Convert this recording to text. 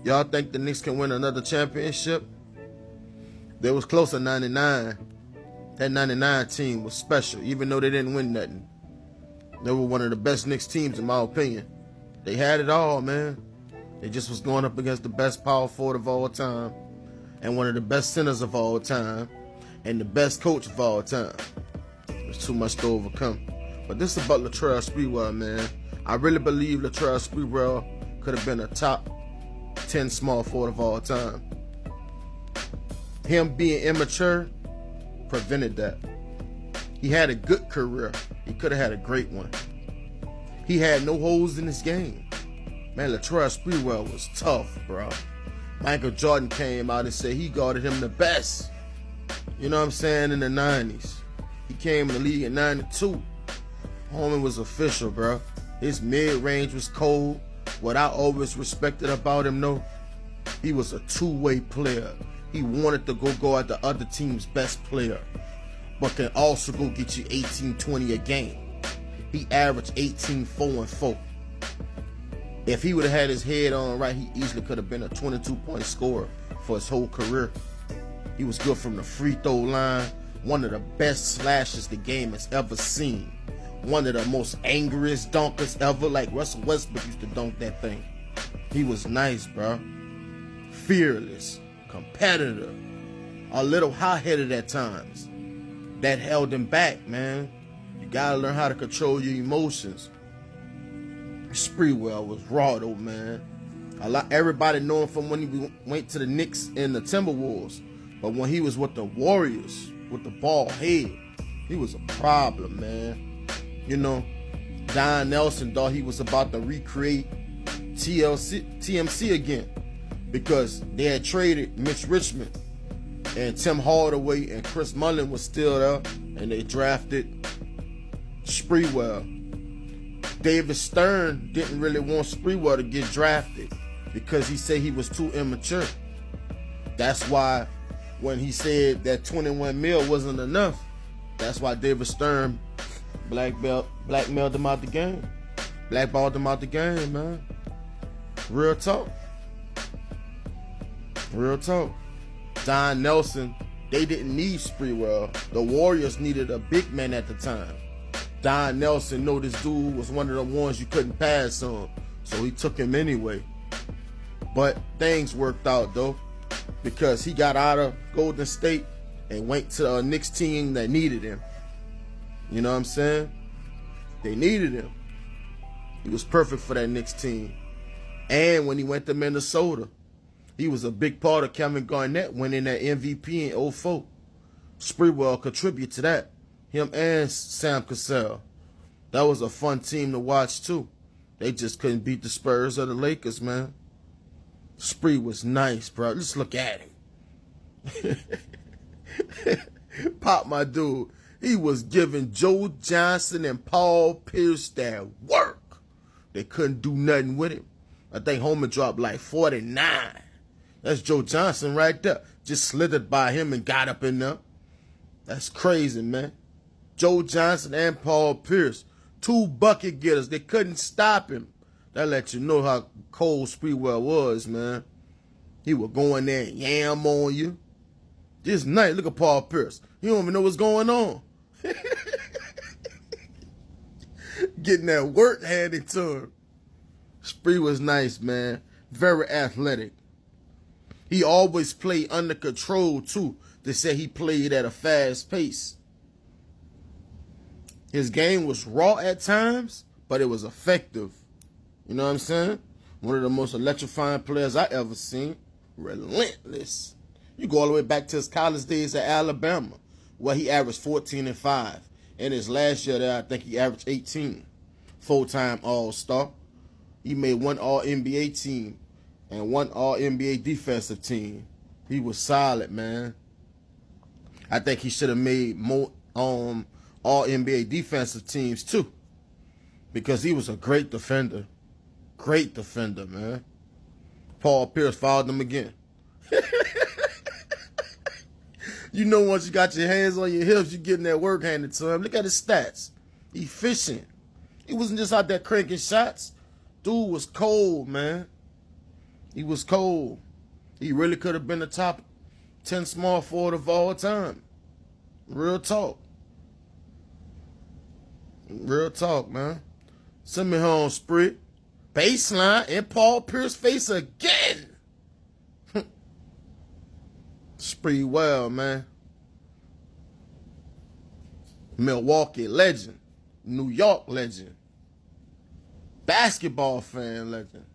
Y'all think the Knicks can win another championship? They was close to 99. That 99 team was special, even though they didn't win nothing. They were one of the best Knicks teams, in my opinion. They had it all, man. They just was going up against the best power forward of all time, and one of the best centers of all time, and the best coach of all time. There's too much to overcome. But this is about Latrell Sprewell, man. I really believe Latrell Sprewell could have been a top 10 small forward of all time. Him being immature prevented that. He had a good career. He could have had a great one. He had no holes in his game. Man, Latrell Sprewell was tough, bro. Michael Jordan came out and said he guarded him the best. You know what I'm saying? In the 90s. He came in the league in 92. Homie was official, bro. His mid-range was cold. What I always respected about him, though, he was a two-way player. He wanted to go guard the other team's best player, but can also go get you 18, 20 a game. He averaged 18, 4, and 4. If he would have had his head on right, he easily could have been a 22-point scorer for his whole career. He was good from the free throw line, one of the best slashes the game has ever seen. One of the most angriest dunkers ever, like Russell Westbrook used to dunk that thing. He was nice, bro. Fearless, competitive, a little hot-headed at times. That held him back, man. You gotta learn how to control your emotions. Sprewell was raw though, man. Everybody know him from when he went to the Knicks and the Timberwolves, but when he was with the Warriors, with the bald head, he was a problem, man. You know, Don Nelson thought he was about to recreate TMC again because they had traded Mitch Richmond, and Tim Hardaway and Chris Mullin was still there, and they drafted Sprewell. David Stern didn't really want Sprewell to get drafted because he said he was too immature. That's why when he said that 21 mil wasn't enough, that's why David Stern blackmailed him out the game. Blackballed him out the game, man. Real talk. Real talk. Don Nelson, they didn't need Sprewell. The Warriors needed a big man at the time. Don Nelson knew this dude was one of the ones you couldn't pass on, so he took him anyway. But things worked out, though, because he got out of Golden State and went to a Knicks team that needed him. You know what I'm saying? They needed him. He was perfect for that Knicks team. And when he went to Minnesota, he was a big part of Kevin Garnett winning that MVP in 2004. Sprewell contributed to that. Him and Sam Cassell. That was a fun team to watch, too. They just couldn't beat the Spurs or the Lakers, man. Spree was nice, bro. Let's look at him. Pop, my dude. He was giving Joe Johnson and Paul Pierce that work. They couldn't do nothing with him. I think Homer dropped like 49. That's Joe Johnson right there. Just slithered by him and got up in there. That's crazy, man. Joe Johnson and Paul Pierce, two bucket getters. They couldn't stop him. That let you know how cold Sprewell was, man. He would go in there and yam on you. Just nice. Look at Paul Pierce. He don't even know what's going on. Getting that work handed to him. Spree was nice, man. Very athletic. He always played under control, too. They said he played at a fast pace. His game was raw at times, but it was effective. You know what I'm saying? One of the most electrifying players I ever seen. Relentless. You go all the way back to his college days at Alabama, where he averaged 14 and 5. In his last year there, I think he averaged 18. Full-time All-Star. He made one All-NBA team and one All-NBA defensive team. He was solid, man. I think he should have made more All-NBA defensive teams, too, because he was a great defender. Great defender, man. Paul Pierce fouled him again. You know, once you got your hands on your hips, you're getting that work handed to him. Look at his stats. Efficient. He wasn't just out there cranking shots. Dude was cold, man. He was cold. He really could have been the top 10 small forward of all time. Real talk. Real talk, man. Send me home, Spree. Baseline and Paul Pierce face again. Sprewell, man. Milwaukee legend. New York legend. Basketball fan legend.